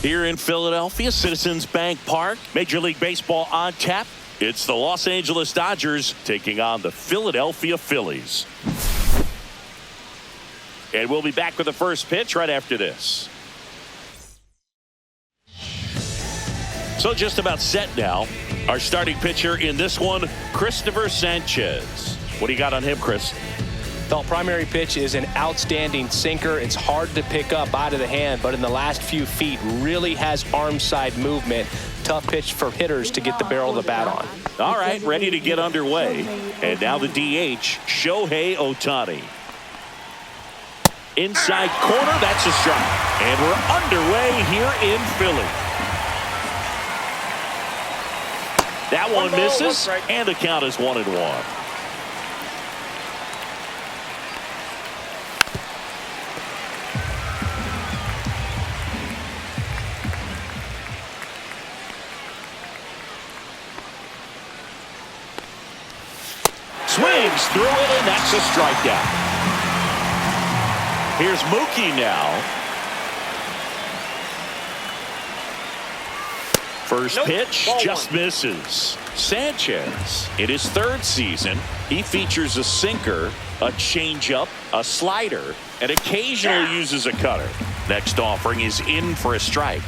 Here in Philadelphia, Citizens Bank Park, Major League Baseball on tap. It's the Los Angeles Dodgers taking on the Philadelphia Phillies. And we'll be back with the first pitch right after this. So just about set now. Our starting pitcher in this one, Christopher Sanchez. What do you got on him, Chris? The primary pitch is an outstanding sinker. It's hard to pick up out of the hand, but in the last few feet really has arm side movement. Tough pitch for hitters to get the barrel of the bat on. All right, ready to get underway. And now the DH, Shohei Ohtani. Inside corner, that's a strike. And we're underway here in Philly. That one misses, and the count is 1-1. Swings through it, and that's a strikeout. Here's Mookie now. First pitch just misses. Sanchez, in his third season, he features a sinker, a changeup, a slider, and occasionally uses a cutter. Next offering is in for a strike.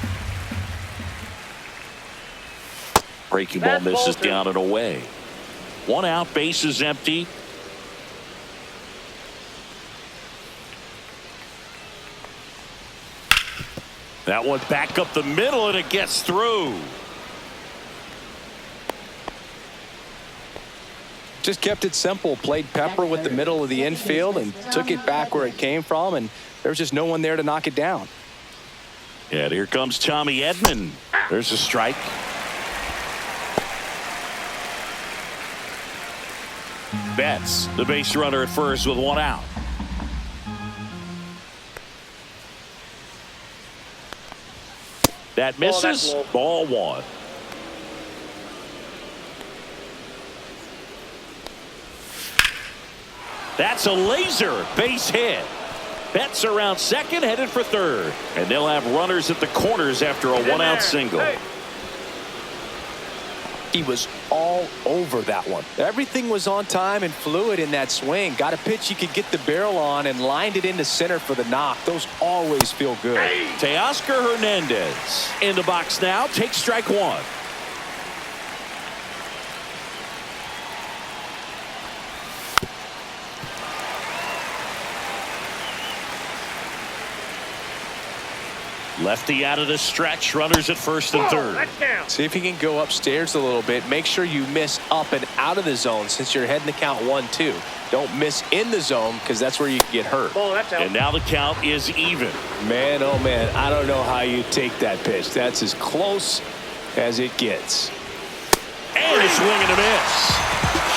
Breaking ball misses down and away. 1 out, bases empty. That one back up the middle, and it gets through. Just kept it simple. Played pepper with the middle of the infield and took it back where it came from, and there was just no one there to knock it down. And here comes Tommy Edman. There's a strike. Betts, the base runner at first with 1 out. That misses. Ball 1. That's a laser base hit. Betts around second, headed for third. And they'll have runners at the corners after a 1-out single. He was all over that one. Everything was on time and fluid in that swing. Got a pitch he could get the barrel on and lined it into center for the knock. Those always feel good. Teoscar Hernandez in the box now. Takes strike 1. Lefty out of the stretch. Runners at first and third. See if he can go upstairs a little bit. Make sure you miss up and out of the zone since you're heading the count 1-2. Don't miss in the zone because that's where you can get hurt. And now the count is even. Man, oh man, I don't know how you take that pitch. That's as close as it gets. And a swing and a miss.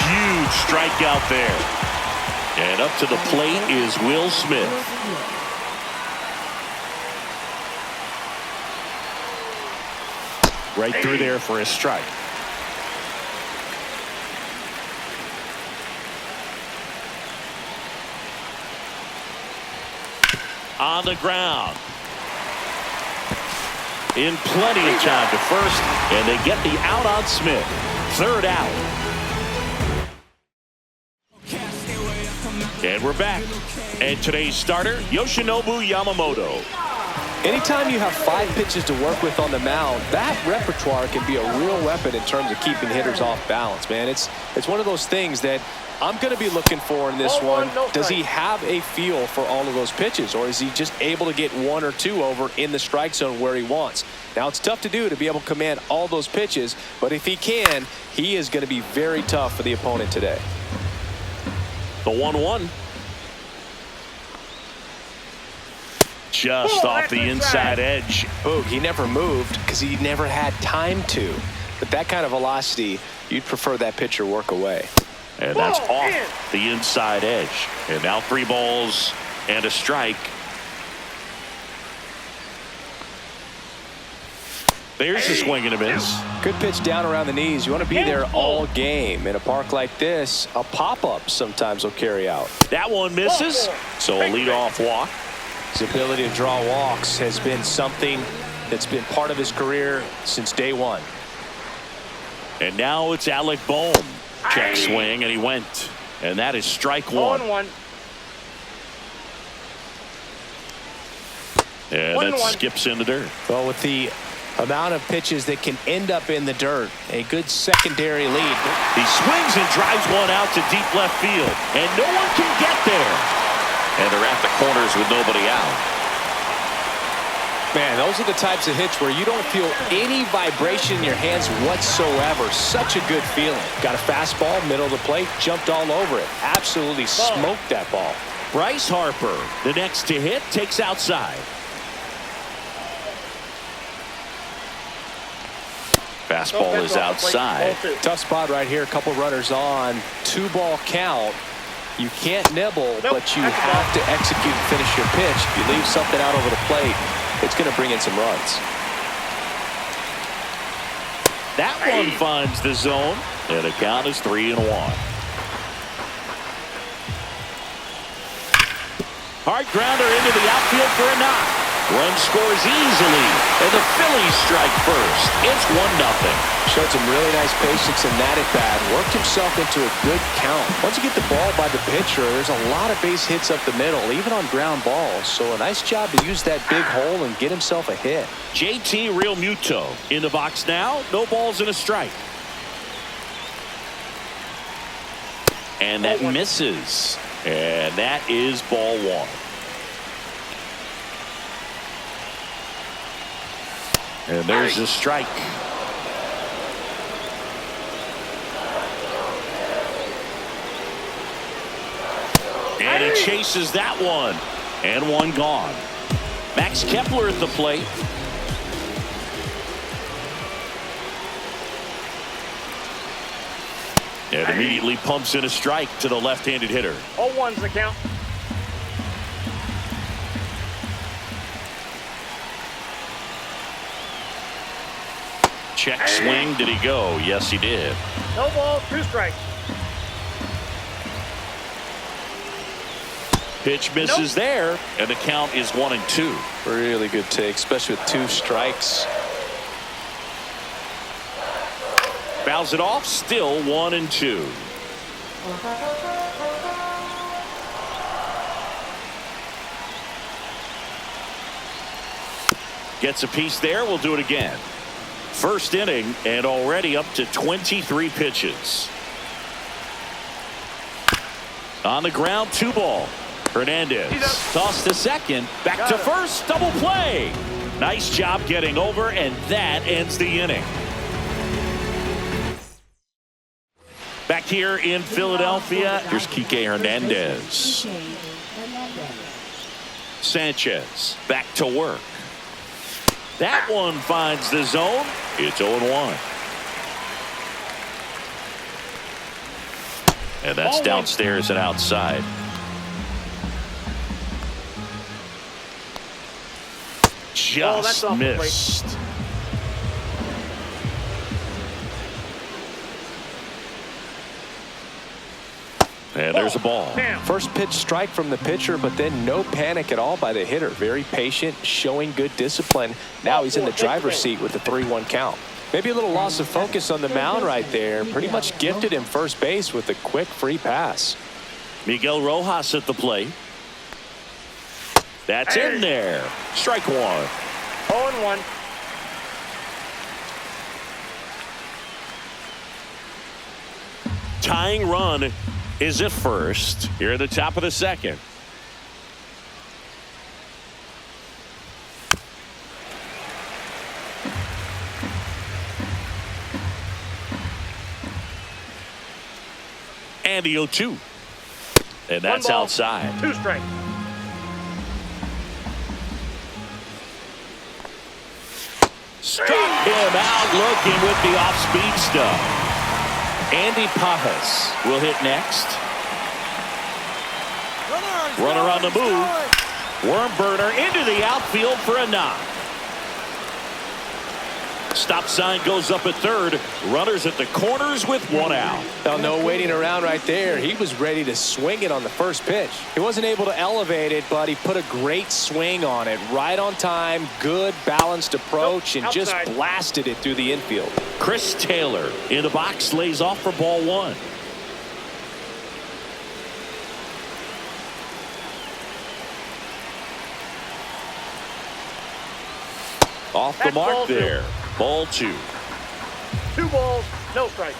Huge strikeout there. And up to the plate is Will Smith. Right through there for a strike. On the ground. In plenty of time to first, and they get the out on Smith. Third out. And we're back. And today's starter, Yoshinobu Yamamoto. Anytime you have 5 pitches to work with on the mound, that repertoire can be a real weapon in terms of keeping hitters off balance, man. It's one of those things that I'm going to be looking for in this one. Does he have a feel for all of those pitches, or is he just able to get 1 or 2 over in the strike zone where he wants? Now, it's tough to do to be able to command all those pitches, but if he can, he is going to be very tough for the opponent today. The 1-1. Just off the inside edge. Boog, he never moved because he never had time to. But that kind of velocity, you'd prefer that pitcher work away. And that's off the inside edge. And now 3 balls and a strike. There's a swing and a miss. Good pitch down around the knees. You want to be there all game. In a park like this, a pop-up sometimes will carry out. That one misses. So a leadoff walk. His ability to draw walks has been something that's been part of his career since day one. And now it's Alec Bohm. Check swing, and he went. And that is strike one. 0-1. And that skips in the dirt. Well, with the amount of pitches that can end up in the dirt, a good secondary lead. He swings and drives one out to deep left field, and no one can get there. And they're at the corners with nobody out. Man, those are the types of hits where you don't feel any vibration in your hands whatsoever. Such a good feeling. Got a fastball, middle of the plate, jumped all over it. Absolutely smoked that ball. Bryce Harper, the next to hit, takes outside. Fastball is outside. Tough spot right here. A couple runners on. 2-ball count. You can't nibble, but you have to execute and finish your pitch. If you leave something out over the plate, it's going to bring in some runs. That one finds the zone, and the count is 3-1. Hard grounder into the outfield for a knock. Run scores easily, and the Phillies strike first. It's 1-0. Showed some really nice patience in that at-bat. Worked himself into a good count. Once you get the ball by the pitcher, there's a lot of base hits up the middle, even on ground balls. So a nice job to use that big hole and get himself a hit. JT Realmuto in the box now. No balls and a strike. And that misses. And that is ball one. And there's a strike. And he chases that one. And one gone. Max Kepler at the plate. And immediately pumps in a strike to the left-handed hitter. 0-1's the count. Check swing. Did he go? Yes, he did. No ball, 2 strikes. Pitch misses there, and the count is 1-2. Really good take, especially with 2 strikes. Fouls it off, still 1-2. Gets a piece there. We'll do it again. First inning, and already up to 23 pitches. On the ground, 2-ball. Hernandez tossed to second, back to first, double play. Nice job getting over, and that ends the inning. Back here in Philadelphia, here's Kike Hernandez. Sanchez back to work. That one finds the zone. It's 0-1. And that's downstairs and outside. Just missed. And there's a ball. First pitch strike from the pitcher, but then no panic at all by the hitter. Very patient, showing good discipline. Now he's in the driver's seat with the 3-1 count. Maybe a little loss of focus on the mound right there. Pretty much gifted him first base with a quick free pass. Miguel Rojas at the plate. That's in there. Strike one. 0-1. Tying run is at first here at the top of the second. And the 0-2. And that's outside. 2 strikes. Struck him out looking with the off-speed stuff. Andy Pajas will hit next. Runner on the move. Worm burner into the outfield for a knock. Stop sign goes up at third. Runners at the corners with one out. Well, no waiting around right there. He was ready to swing it on the first pitch. He wasn't able to elevate it, but he put a great swing on it. Right on time, good balanced approach, and just blasted it through the infield. Chris Taylor in the box lays off for ball one. Off the mark there. Ball two. 2 balls, no strike.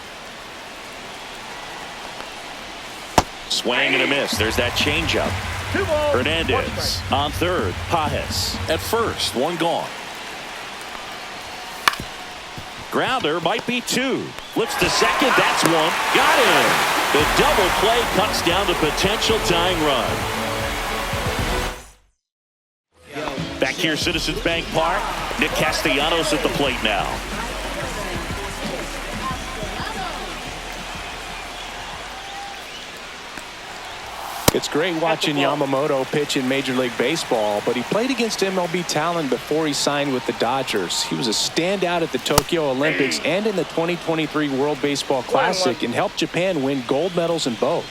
Swing and a miss. There's that changeup. 2 balls, 1 Hernandez strike. on third. Pajes at first. 1 gone. Grounder might be 2. Flips to second. That's 1. Got him. The double play cuts down the potential tying run. Back here, Citizens Bank Park. Nick Castellanos at the plate now. It's great watching Yamamoto pitch in Major League Baseball, but he played against MLB talent before he signed with the Dodgers. He was a standout at the Tokyo Olympics and in the 2023 World Baseball Classic and helped Japan win gold medals in both.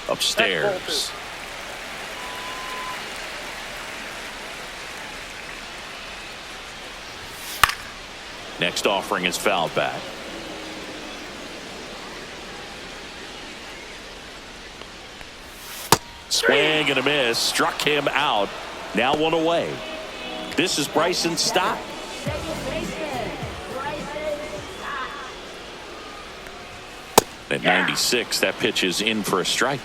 Upstairs. Next offering is fouled back. Swing and a miss. Struck him out. Now 1 away. This is Bryson Stott. At 96, that pitch is in for a strike.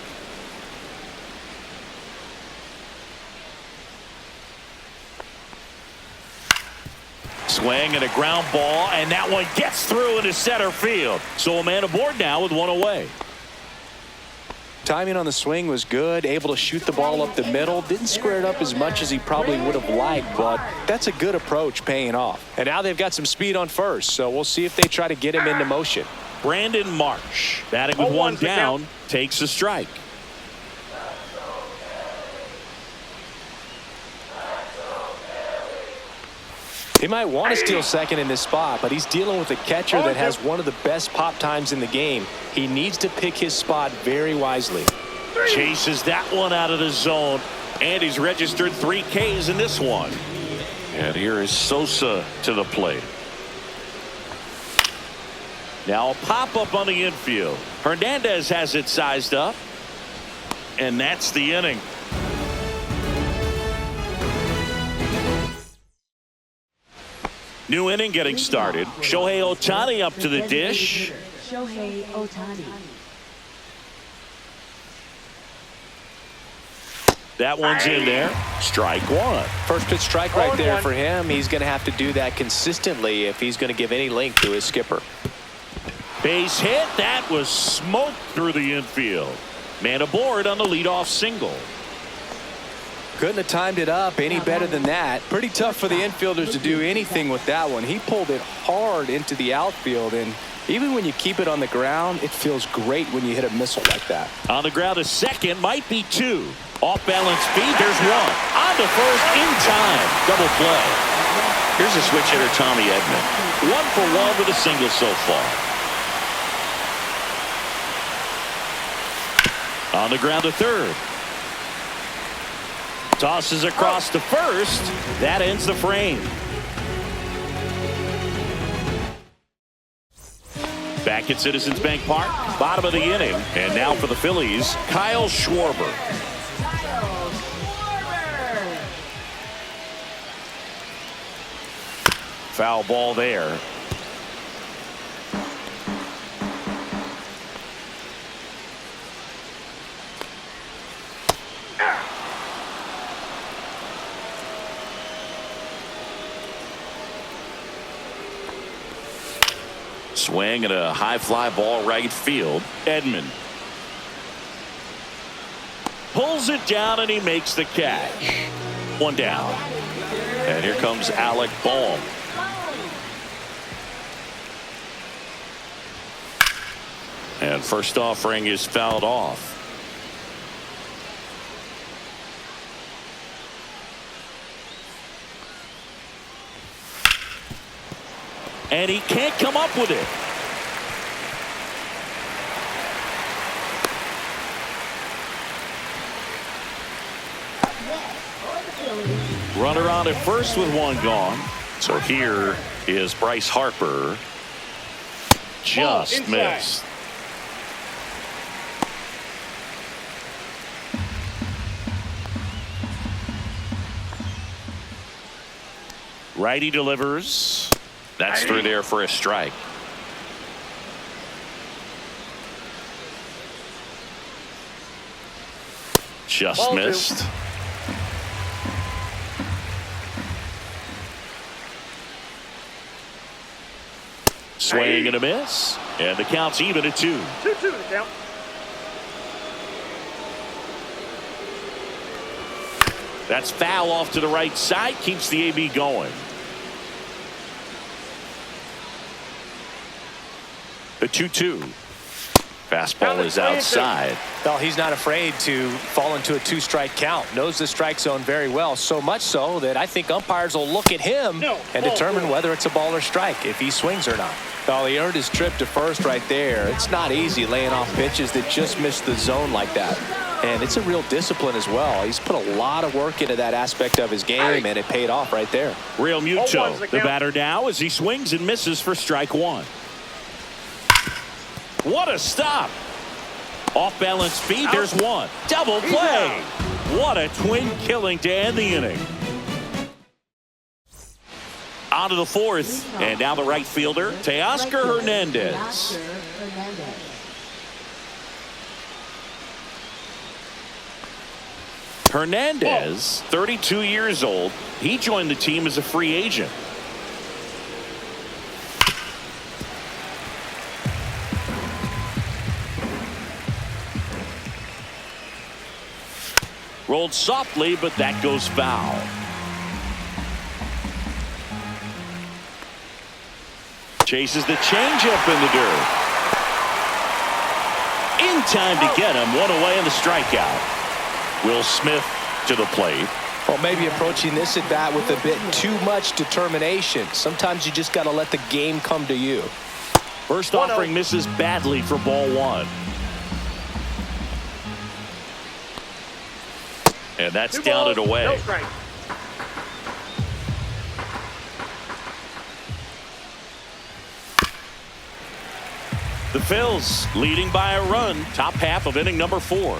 Swing and a ground ball, and that one gets through into center field. So a man aboard now with 1 away. Timing on the swing was good, able to shoot the ball up the middle. Didn't square it up as much as he probably would have liked, but that's a good approach paying off. And now they've got some speed on first, so we'll see if they try to get him into motion. Brandon Marsh, batting with 1 down, takes a strike. He might want to steal second in this spot, but he's dealing with a catcher that has one of the best pop times in the game. He needs to pick his spot very wisely. Chases that one out of the zone, and he's registered 3 Ks in this one. And here is Sosa to the plate. Now a pop-up on the infield. Hernandez has it sized up, and that's the inning. New inning getting started. Shohei Ohtani up to the dish. Shohei Ohtani. That one's in there. Strike 1. First pitch strike right there for him. He's going to have to do that consistently if he's going to give any length to his skipper. Base hit. That was smoked through the infield. Man aboard on the leadoff single. Couldn't have timed it up any better than that. Pretty tough for the infielders to do anything with that one. He pulled it hard into the outfield, and even when you keep it on the ground, it feels great when you hit a missile like that. On the ground to second, might be 2. Off balance feed, there's 1. On to first in time. Double play. Here's a switch hitter, Tommy Edman. 1 for 1 with a single so far. On the ground to third. Tosses across to first. That ends the frame. Back at Citizens Bank Park, bottom of the inning. And now for the Phillies, Kyle Schwarber. Foul ball there. Swing and a high fly ball right field. Edman pulls it down and he makes the catch. 1 down. And here comes Alec Bohm. And first offering is fouled off. and he can't come up with it. Runner on at first with one gone. So here is Bryce Harper. Just missed. Righty delivers. That's through there for a strike. Just missed. Swing and a miss. And the count's even at 2. 2-2 the count. That's foul off to the right side. Keeps the AB going. The 2-2. Fastball is outside. Well, he's not afraid to fall into a 2-strike count. Knows the strike zone very well. So much so that I think umpires will look at him and determine whether it's a ball or strike, if he swings or not. Well, he earned his trip to first right there. It's not easy laying off pitches that just miss the zone like that. And it's a real discipline as well. He's put a lot of work into that aspect of his game, and it paid off right there. Real Muto, the batter now, as he swings and misses for strike 1. What a stop. Off balance speed. There's one. Double play. What a twin killing to end the inning. On to the 4th. And now the right fielder, Teoscar Hernandez. Hernandez, 32 years old. He joined the team as a free agent. Rolled softly, but that goes foul. Chases the changeup in the dirt. In time to get him. One away in the strikeout. Will Smith to the plate. Well, maybe approaching this at bat with a bit too much determination. Sometimes you just got to let the game come to you. First offering misses badly for ball 1. And that's down and away. No strike. The Phils leading by a run. Top half of inning number 4.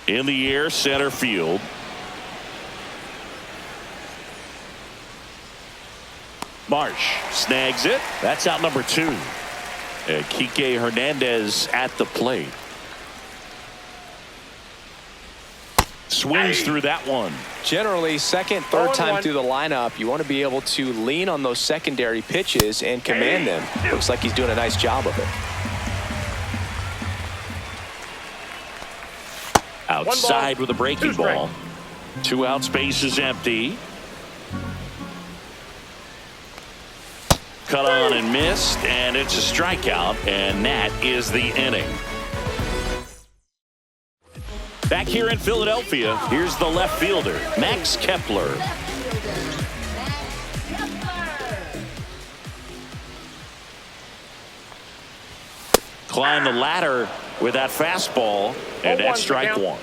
In the air, center field. Marsh snags it. That's out number 2. And Kike Hernandez at the plate. Swings through that one. Generally, second, third time through the lineup, you want to be able to lean on those secondary pitches and command them. Looks like he's doing a nice job of it. Outside with a breaking ball. 2 out, space is empty. Cut on and missed, and it's a strikeout, and that is the inning. Back here in Philadelphia, here's the left fielder, Max Kepler. Climb the ladder with that fastball, and that's strike 1.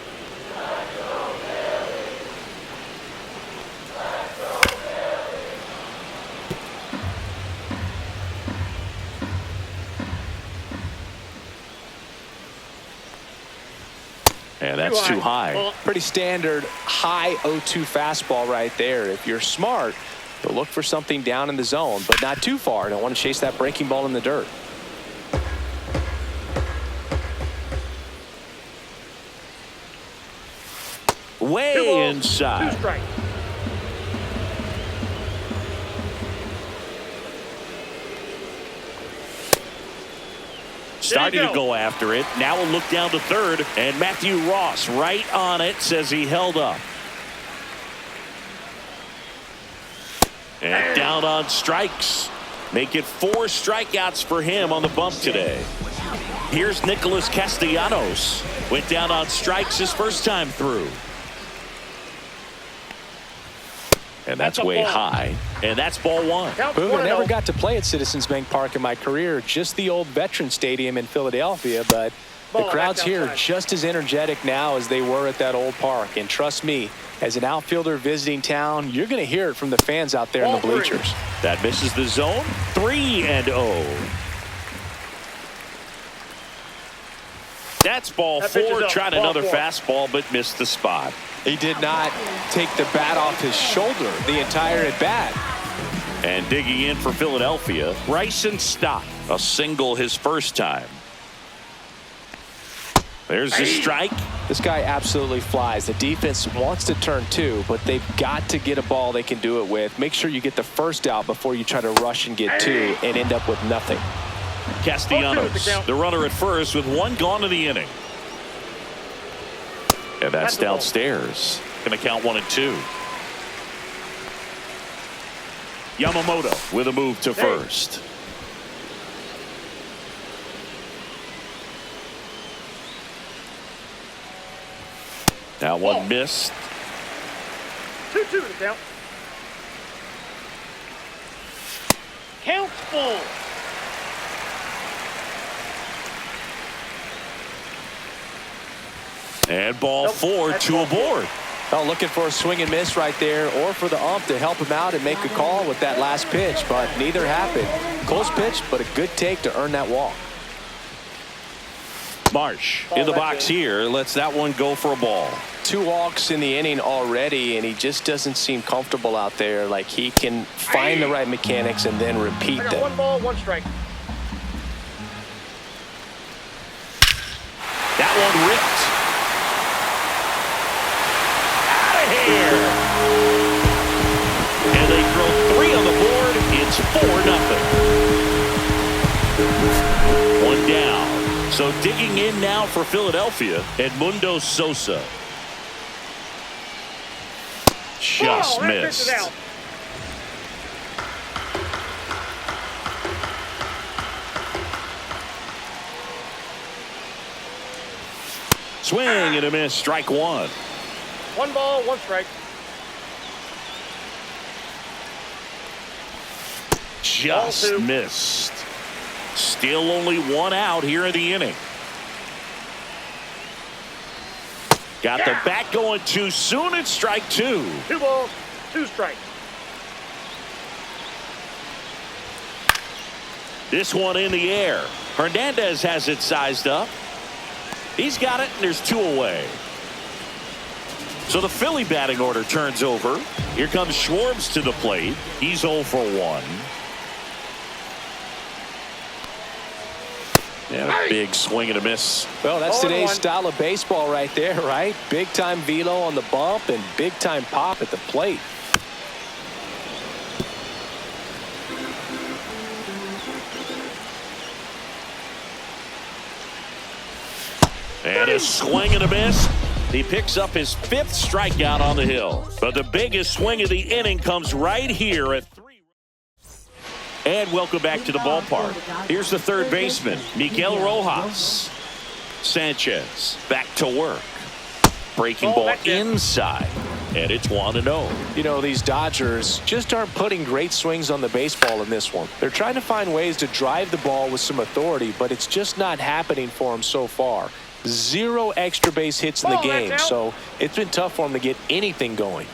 And that's too high. Pretty standard high 0-2 fastball right there. If you're smart, you'll look for something down in the zone, but not too far. Don't want to chase that breaking ball in the dirt. Way inside. 2 strikes. Starting to go after it. Now we'll look down to third, and Matthew Ross right on it, says he held up. And down on strikes. Make it 4 strikeouts for him on the bump today. Here's Nicholas Castellanos. Went down on strikes his first time through. And that's That's a way ball. high. And that's ball one. Count Boone, I 1-0. never got to play at Citizens Bank Park in my career, just the old Veterans Stadium in Philadelphia, but the Ball crowds back here are outside. just as energetic now as they were at that old park. And trust me, as an outfielder visiting town, you're going to hear it from the fans out there in the Ball three. bleachers. That misses the zone. 3-0. That's ball That pitch four. is up. Tried Ball another four. fastball, but missed the spot. He did not take the bat off his shoulder the entire at bat. And digging in for Philadelphia, Bryson Stott. A single his first time. There's the strike. This guy absolutely flies. The defense wants to turn two, but they've got to get a ball they can do it with. Make sure you get the first out before you try to rush and get two and end up with nothing. Castellanos, the runner at first with one gone in the inning. And that's That's the ball. downstairs. Going to count 1-2. Yamamoto with a move to first. That one Ball. missed. 2-2 to count. Count full. And ball Nope, four, that's two ball aboard. Oh, looking for a swing and miss right there, or for the ump to help him out and make a call with that last pitch, but neither happened. Close pitch, but a good take to earn that walk. Marsh Ball in the back box in. here. Lets that one go for a ball. 2 walks in the inning already, and he just doesn't seem comfortable out there. Like he can find the right mechanics and then repeat I got them. 1 ball, 1 strike. That one ripped. Out of here. And they throw 3 on the board. It's 4-0. One down. So digging in now for Philadelphia, Edmundo Sosa. Just Ball, that pitch missed. is out. Swing and a miss. Strike one. 1 ball, 1 strike. Just Ball two. missed. Still only 1 out here in the inning. Got the bat going too soon. It's strike 2. 2 balls, 2 strikes. This one in the air. Hernandez has it sized up. He's got it, and there's 2 away. So the Philly batting order turns over. Here comes Schwartz to the plate. He's 0 for 1. And a big swing and a miss. Well, that's 0-1. today's style of baseball right there, right? Big-time velo on the bump and big-time pop at the plate. And a swing and a miss. He picks up his 5th strikeout on the hill. But the biggest swing of the inning comes right here at 3. And welcome back to the ballpark. Here's the third baseman, Miguel Rojas. Sanchez back to work. Breaking ball back in. inside. And it's 1-0. You know, these Dodgers just aren't putting great swings on the baseball in this one. They're trying to find ways to drive the ball with some authority, but it's just not happening for them so far. 0 extra base hits in the Ball, that's game, out. so it's been tough for them to get anything going.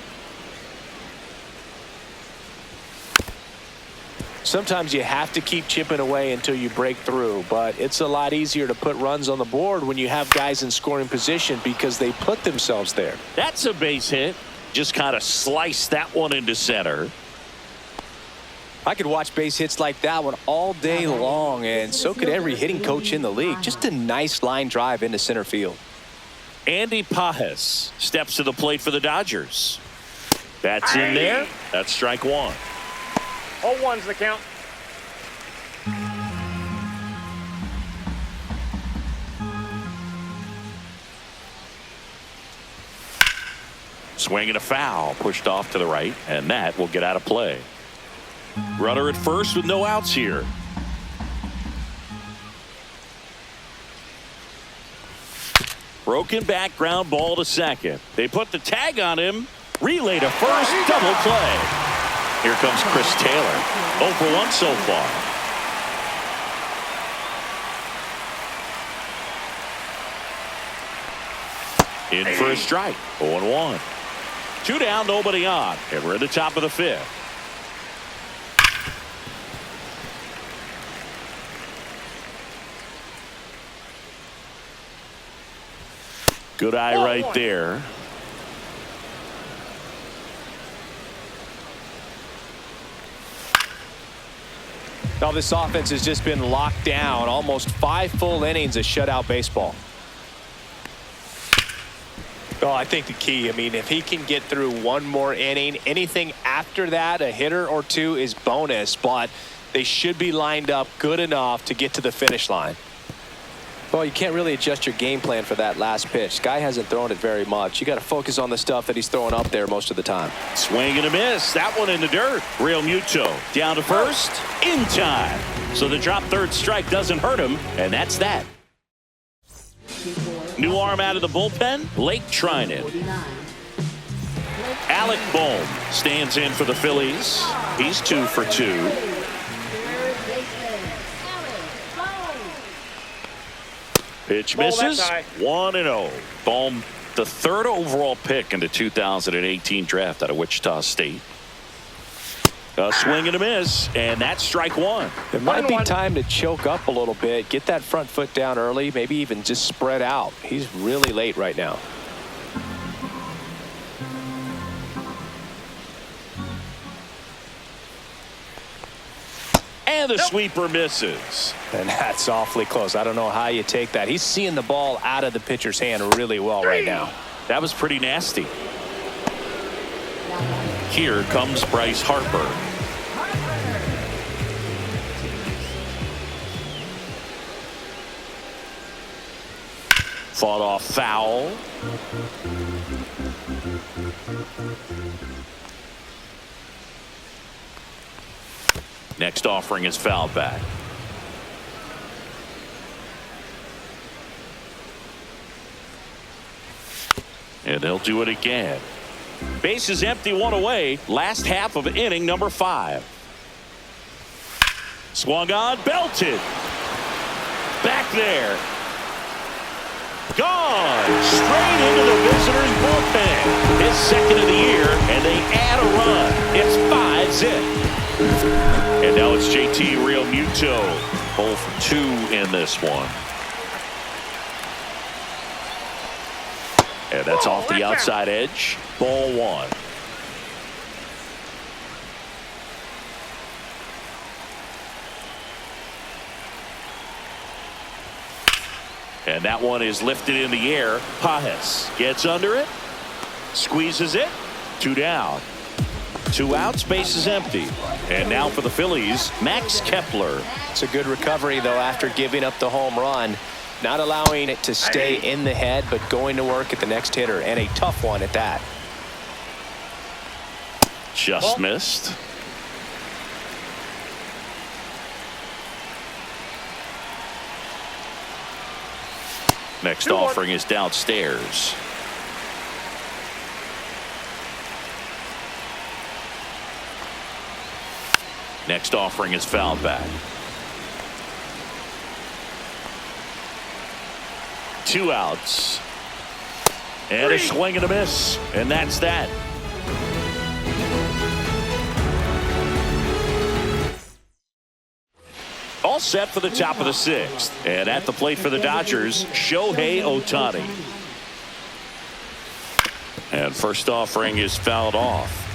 Sometimes you have to keep chipping away until you break through, but it's a lot easier to put runs on the board when you have guys in scoring position because they put themselves there. That's a base hit. Just kind of sliced that one into center. I could watch base hits like that one all day long, and so could every hitting coach in the league. Just a nice line drive into center field. Andy Pajes steps to the plate for the Dodgers. That's in there. That's strike 1. 0-1's the count. Swing and a foul, pushed off to the right, and that will get out of play. Runner at first with no outs here. Broken back ground ball to second. They put the tag on him, Relay to first, double play. Here comes Chris Taylor. 0 for 1 so far. In for a strike. 0-1. 2 down, nobody on. And we're at the top of the 5th. Good eye right there. Now this offense has just been locked down. Almost 5 full innings of shutout baseball. Oh, I think the key, I mean, if he can get through 1 more inning, anything after that, a hitter or 2 is bonus, but they should be lined up good enough to get to the finish line. Well, you can't really adjust your game plan for that last pitch. Guy hasn't thrown it very much. You got to focus on the stuff that he's throwing up there most of the time. Swing and a miss. That one in the dirt. Real Muto down to first in time. So the drop third strike doesn't hurt him, and that's that. New arm out of the bullpen, Blake Trinan. Alec Bohm stands in for the Phillies. He's 2 for 2. Pitch misses. 1-0. Bohm, the 3rd overall pick in the 2018 draft out of Wichita State. A swing and a miss, and that's strike 1. It might be time to choke up a little bit, get that front foot down early, maybe even just spread out. He's really late right now. And the sweeper misses. And that's awfully close. I don't know how you take that. He's seeing the ball out of the pitcher's hand really well right now. That was pretty nasty. Here comes Bryce Harper. Fought off foul. Next offering is fouled back. And they'll do it again. Base is empty, 1 away. Last half of inning number 5. Swung on, belted. Back there. Gone. Straight into the visitor's bullpen. His 2nd of the year, and they add a run. It's 5-zip. And now it's JT Real Muto. 0 for 2 in this one. And that's off the outside edge. Ball 1. And that one is lifted in the air. Pajes gets under it. Squeezes it. 2 down. 2 outs, base is empty. And now for the Phillies, Max Kepler. It's a good recovery, though, after giving up the home run. Not allowing it to stay in the head, but going to work at the next hitter, and a tough one at that. Just missed. Next offering is downstairs. Next offering is fouled back. 2 outs. And a swing and a miss. And that's that. All set for the top of the 6th. And at the plate for the Dodgers, Shohei Ohtani. And first offering is fouled off.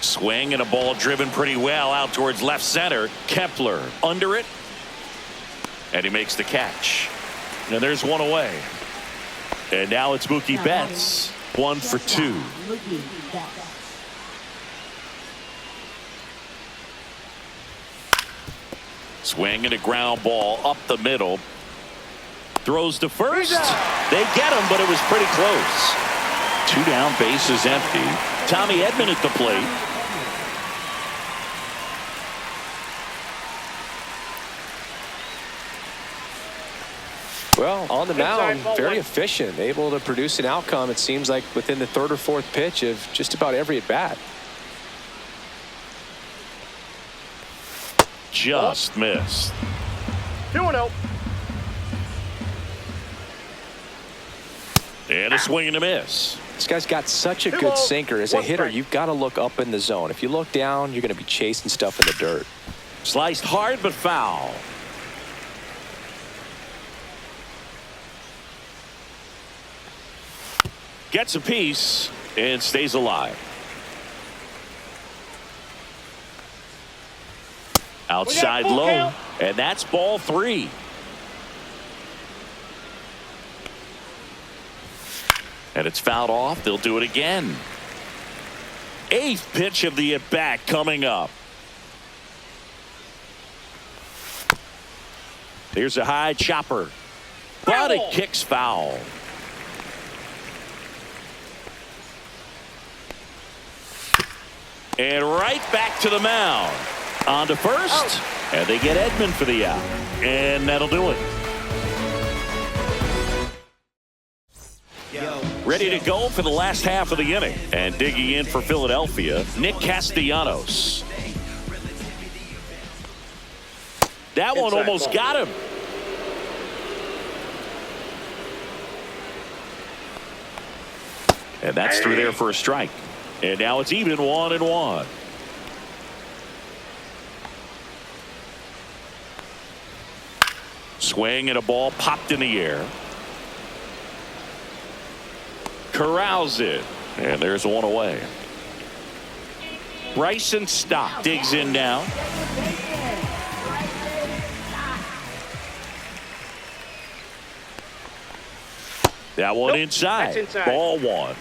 Swing and a ball driven pretty well out towards left center. Kepler under it. And he makes the catch. And there's 1 away. And now it's Mookie Betts. 1 for 2. Swing and a ground ball up the middle. Throws to first. They get him, but it was pretty close. 2 down, base is empty. Tommy Edman at the plate. Well, on the mound, ball very one. efficient, able to produce an outcome, it seems like, within the third or fourth pitch of just about every at-bat. Just missed. 2-0. And a swing and a miss. This guy's got such a Two good balls, sinker. As a one hitter, strike. you've got to look up in the zone. If you look down, you're going to be chasing stuff in the dirt. Sliced hard but foul. Gets a piece and stays alive. Outside full low, count. and that's ball 3. And it's fouled off. They'll do it again. 8th pitch of the at-bat coming up. Here's a high chopper, but it kicks foul. And right back to the mound. On to first, and they get Edman for the out. And that'll do it. Ready to go for the last half of the inning. And digging in for Philadelphia, Nick Castellanos. That one Inside almost ball. got him. And that's through there for a strike. And now it's even 1-1. Swing and a ball popped in the air. Corrals it. And there's one away. Bryson Stock digs in now. That one Nope, inside. that's inside. Ball 1.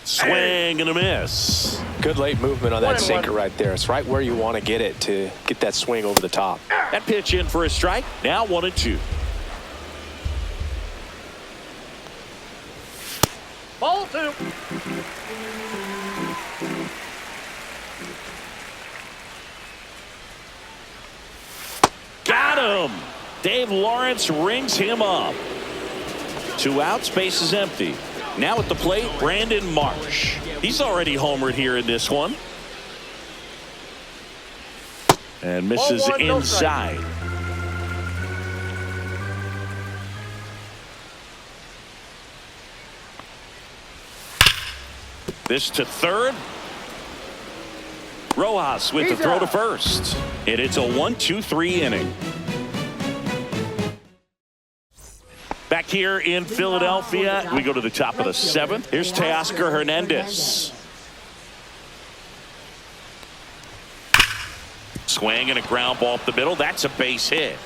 Swing and a miss. Good late movement on that 1-1. sinker right there. It's right where you want to get it to get that swing over the top. That pitch in for a strike. Now 1-2. Ball 2. Got him. Dave Lawrence rings him up. 2 outs, base is empty. Now at the plate, Brandon Marsh. He's already homered here in this one. And misses Ball 1, no strike. inside. This to third. Rojas with the He's throw out. to first. And it's a 1-2-3 inning. Back here in Philadelphia, we go to the top of the 7th. Here's Teoscar Hernandez. Swing and a ground ball up the middle. That's a base hit.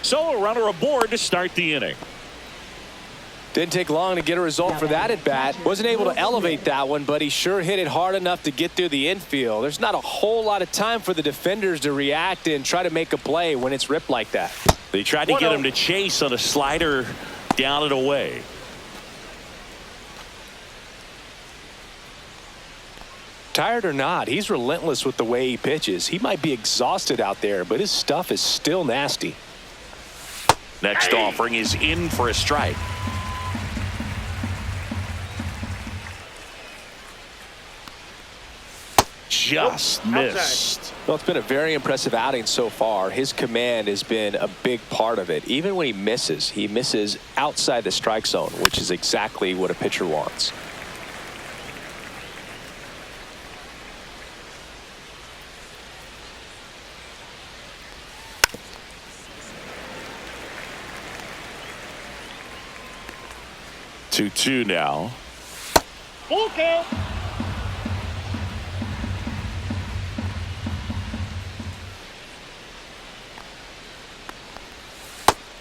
So a runner aboard to start the inning. Didn't take long to get a result for that at bat. Wasn't able to elevate that one, but he sure hit it hard enough to get through the infield. There's not a whole lot of time for the defenders to react and try to make a play when it's ripped like that. They tried to get him to chase on a slider down and away. Tired or not, he's relentless with the way he pitches. He might be exhausted out there, but his stuff is still nasty. Next offering is in for a strike. Just missed. Well, it's been a very impressive outing so far. His command has been a big part of it. Even when he misses outside the strike zone, which is exactly what a pitcher wants. Two now. Full count.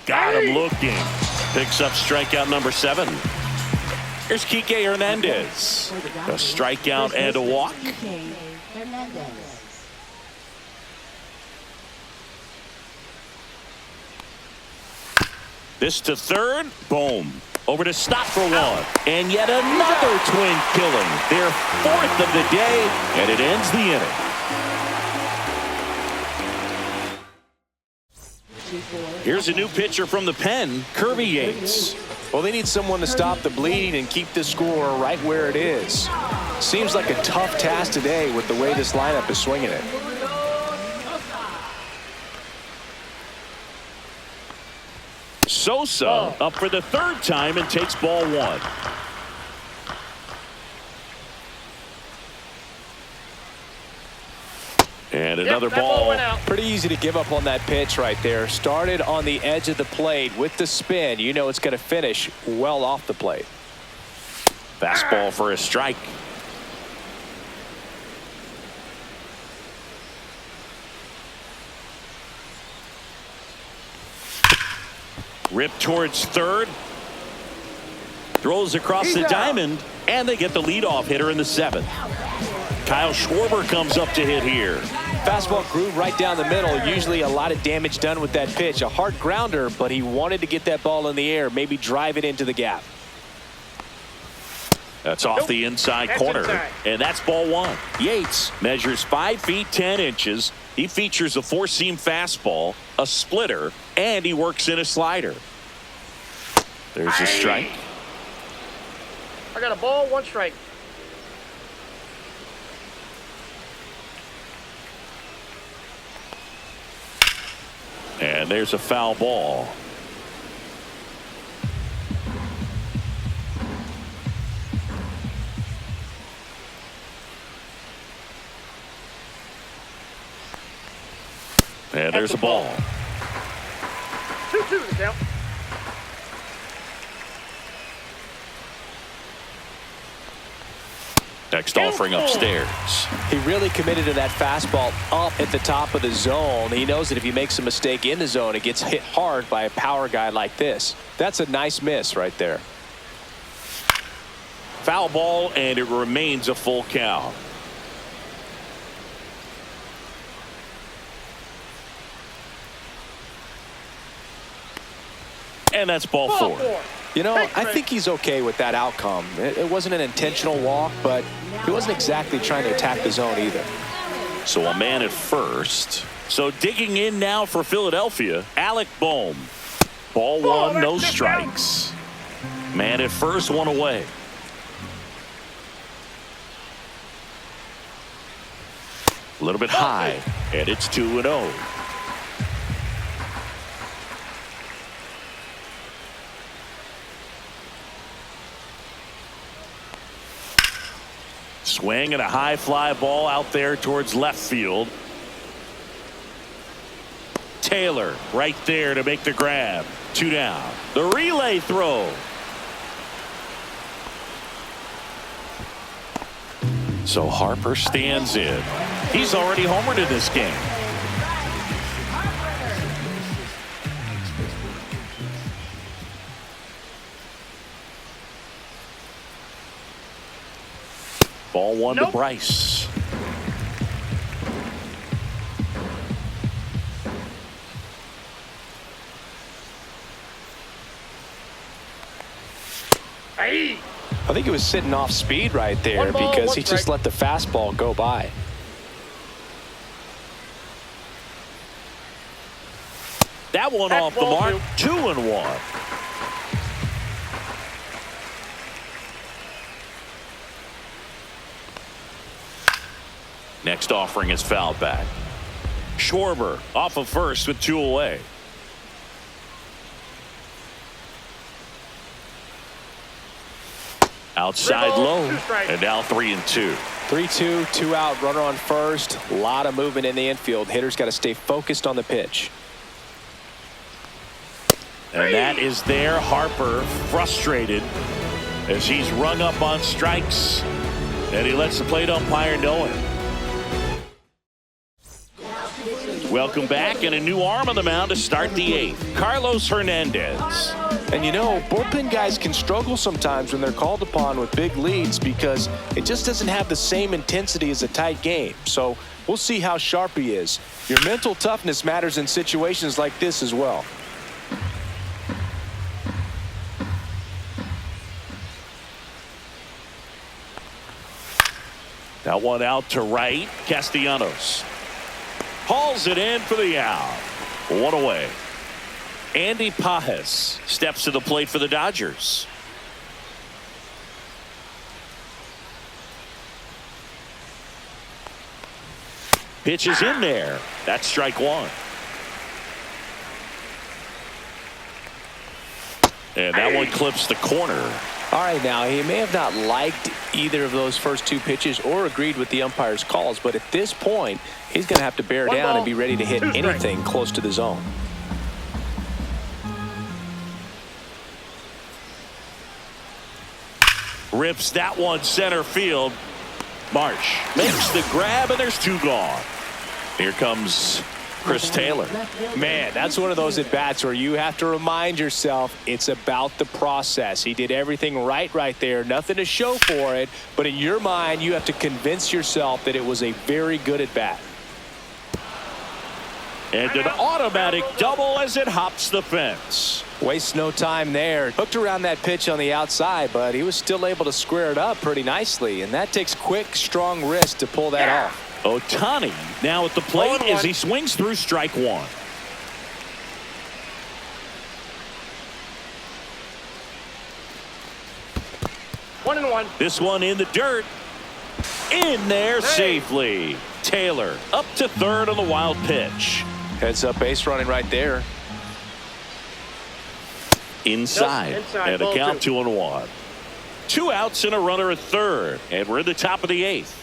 Got him looking. Picks up strikeout number 7. Here's Kike Hernandez. A strikeout and a walk. This to third. Boom. Over to stop for 1. And yet another twin killing. Their 4th of the day. And it ends the inning. Here's a new pitcher from the pen, Kirby Yates. Well, they need someone to stop the bleeding and keep the score right where it is. Seems like a tough task today with the way this lineup is swinging it. Sosa up for the third time and takes ball one. And another ball. Pretty easy to give up on that pitch right there. Started on the edge of the plate with the spin. You know it's going to finish well off the plate. Fastball for a strike. Rip towards third. Throws across the diamond, and they get the leadoff hitter in the seventh. Kyle Schwarber comes up to hit here. Fastball grew right down the middle. Usually a lot of damage done with that pitch. A hard grounder, but he wanted to get that ball in the air, maybe drive it into the gap. That's off the inside corner, and that's ball one. Yates measures 5 feet 10 inches. He features a four-seam fastball, a splitter, and he works in a slider. There's a strike. I got a ball, 1 strike. And there's a foul ball. And there's a ball. 2-2 the count. Next offering upstairs. He really committed to that fastball up at the top of the zone. He knows that if he makes a mistake in the zone, it gets hit hard by a power guy like this. That's a nice miss right there. Foul ball, and it remains a full count. And that's ball four. You know, I think he's okay with that outcome. It wasn't an intentional walk, but he wasn't exactly trying to attack the zone either. So a man at first. So digging in now for Philadelphia, Alec Bohm. Ball one, no strikes. Man at first, one away. A little bit high, and it's 2-0. Swing and a high fly ball out there towards left field. Taylor right there to make the grab. 2 down. The relay throw. So Harper stands in. He's already homered in this game. Ball one to Bryce. I think he was sitting off speed right there because he just let the fastball go by. That one off the mark. 2-1. Next offering is fouled back. Schwarber off of first with 2 away. Outside low, and now 3-2. 3-2, 2 out, runner on first. A lot of movement in the infield. Hitter's got to stay focused on the pitch. And that is there. Harper frustrated as he's rung up on strikes, and he lets the plate umpire know it. Welcome back, and a new arm on the mound to start the 8th. Carlos Hernandez. And you know, bullpen guys can struggle sometimes when they're called upon with big leads because it just doesn't have the same intensity as a tight game. So we'll see how sharp he is. Your mental toughness matters in situations like this as well. That one out to right. Castellanos hauls it in for the out. 1 away. Andy Pajes steps to the plate for the Dodgers. Pitch is in there. That's strike one. And that one clips the corner. All right, now he may have not liked either of those first two pitches or agreed with the umpire's calls, but at this point, he's going to have to bear down and be ready to hit anything close to the zone. Rips that one center field. Marsh makes the grab, and there's two gone. Here comes Chris Taylor. Man, that's one of those at-bats where you have to remind yourself it's about the process. He did everything right there. Nothing to show for it. But in your mind, you have to convince yourself that it was a very good at-bat. And an automatic double as it hops the fence. Wastes no time there. Hooked around that pitch on the outside, but he was still able to square it up pretty nicely. And that takes quick, strong wrist to pull that off. Ohtani now at the plate as he swings through strike one. One and one. This one in the dirt. In there safely. Taylor up to third on the wild pitch. Heads up base running right there. Inside. And a count 2-1. 2 outs and a runner at third. And we're in the top of the 8th.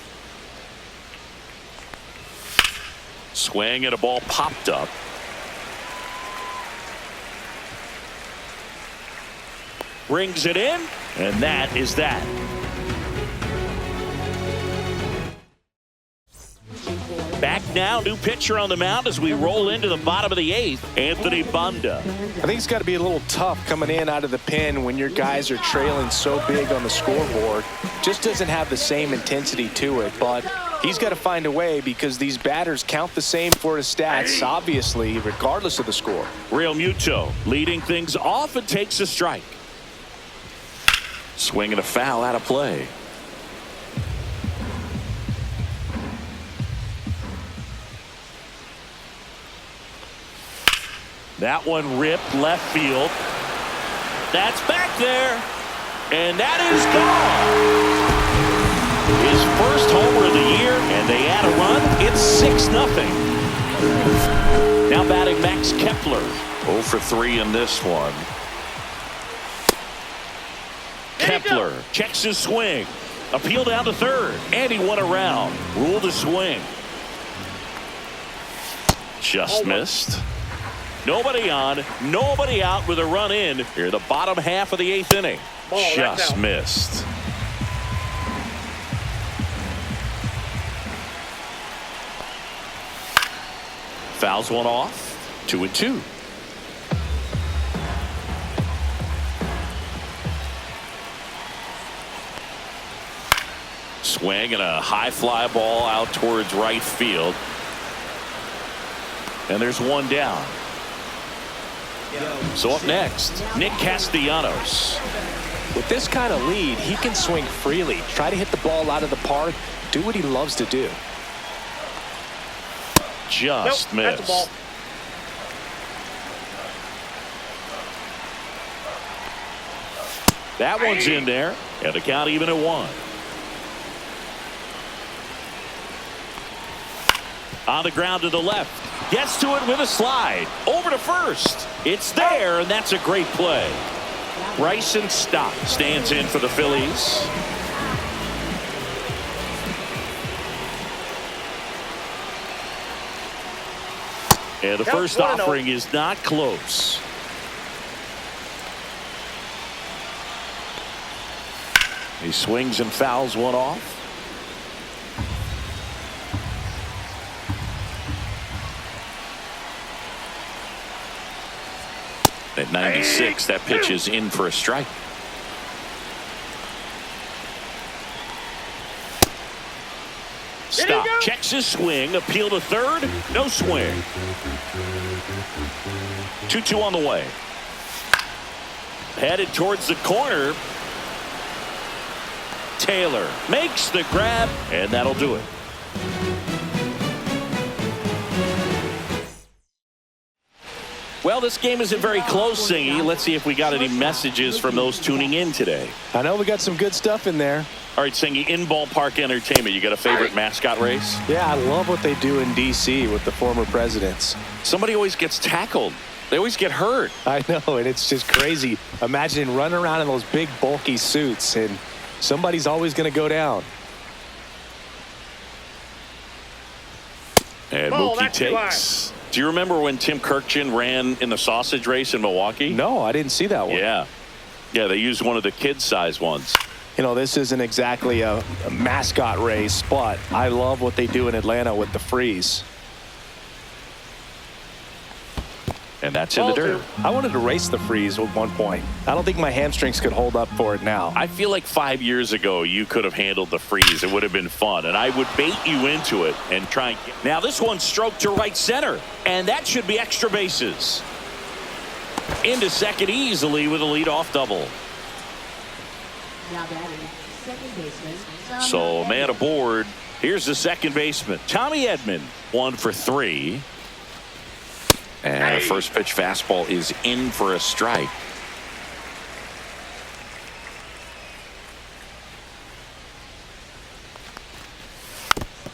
Swing and a ball popped up. Brings it in, and that is that. Back now, new pitcher on the mound as we roll into the bottom of the 8th, Anthony Banda. I think it's got to be a little tough coming in out of the pen when your guys are trailing so big on the scoreboard. Just doesn't have the same intensity to it, but he's got to find a way because these batters count the same for his stats, obviously, regardless of the score. Real Muto leading things off and takes a strike. Swing and a foul out of play. That one ripped left field. That's back there. And that is gone. His first homer of the year, and they add a run. It's 6-0. Now batting Max Kepler. 0 for 3 in this one. Kepler checks his swing. Appeal down to third. And he went around. Ruled a swing. Just missed. Nobody on, nobody out with a run in here, the bottom half of the 8th inning. Just missed. Fouls one off. 2-2. Swing and a high fly ball out towards right field. And there's one down. So up next, Nick Castellanos. With this kind of lead, he can swing freely, try to hit the ball out of the park, do what he loves to do. Just missed. That's a ball. That one's in there, and the count even at 1. On the ground to the left. Gets to it with a slide. Over to first. It's there, and that's a great play. Bryson Stott stands in for the Phillies. And the first offering is not close. He swings and fouls one off. At 96, that pitch is in for a strike. Stop. Checks his swing. Appeal to third. No swing. 2-2 on the way. Headed towards the corner. Taylor makes the grab, and that'll do it. Well, this game isn't very close, Singy. Let's see if we got any messages from those tuning in today. I know we got some good stuff in there. All right, Singy, in ballpark entertainment, you got a favorite mascot race? Yeah, I love what they do in D.C. with the former presidents. Somebody always gets tackled. They always get hurt. I know, and it's just crazy. Imagine running around in those big, bulky suits, and somebody's always going to go down. And Mookie takes. Do you remember when Tim Kirkjian ran in the sausage race in Milwaukee? No, I didn't see that one. Yeah, they used one of the kid-sized ones. You know, this isn't exactly a mascot race, but I love what they do in Atlanta with the freeze. And that's in the dirt. I wanted to race the freeze at one point. I don't think my hamstrings could hold up for it now. I feel like 5 years ago you could have handled the freeze. It would have been fun, and I would bait you into it and try and get. Now this one's stroked to right center, and that should be extra bases. Into second easily with a leadoff double. Now batting, second baseman. So man aboard. Here's the second baseman, Tommy Edman, 1 for 3. And the first pitch fastball is in for a strike.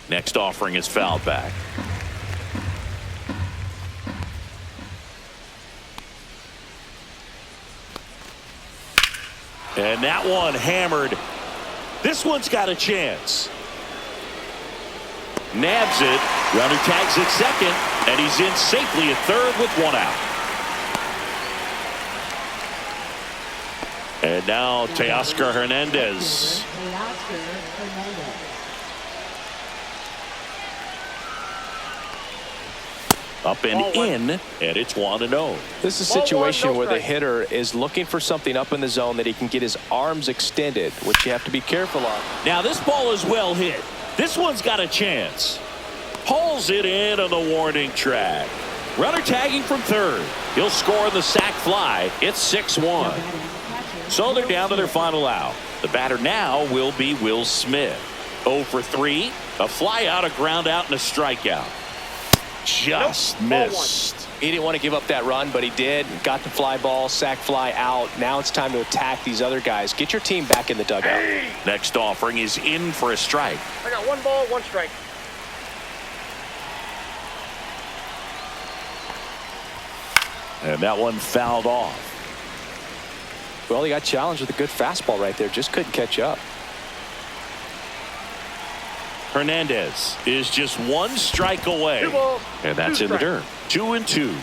Next offering is fouled back. And that one hammered. This one's got a chance. Nabs it. Runner tags at second, and he's in safely at third with 1 out. And now Teoscar Hernandez. Up and in, and it's 1-0. This is a situation where the hitter is looking for something up in the zone that he can get his arms extended, which you have to be careful of. Now this ball is well hit. This one's got a chance. Pulls it in on the warning track. Runner tagging from third. He'll score on the sac fly. It's 6-1. So they're down to their final out. The batter now will be Will Smith. 0 for 3. A fly out, a ground out, and a strikeout. Just missed. He didn't want to give up that run, but he did. Got the fly ball, sac fly out. Now it's time to attack these other guys. Get your team back in the dugout. Next offering is in for a strike. I got 1 ball, 1 strike. And that one fouled off. Well, he got challenged with a good fastball right there. Just couldn't catch up. Hernandez is just 1 strike away. 2 balls, And that's 2 in the strikes. dirt. 2-2.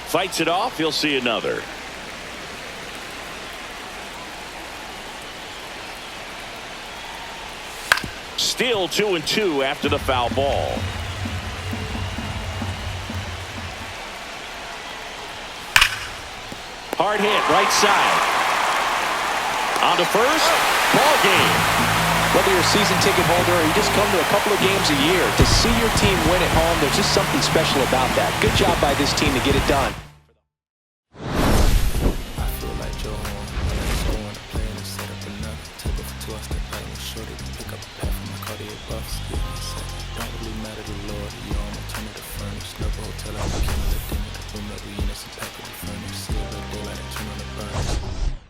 Fights it off. He'll see another. Still 2-2 after the foul ball. Hard hit right side. On to first. Ball game. Whether you're a season ticket holder or you just come to a couple of games a year, to see your team win at home, there's just something special about that. Good job by this team to get it done. I feel like Joe Horn. I like so when I play and set up enough. Took it for 2, I step right and short it. Pick up a path from my cardio buffs. Give me a sec. Don't really matter to Lord. You on my turn to the furnace. Never hotel out the candle at dinner. The room that we in is a pack of the furnace. See it right there like a turn on the burn.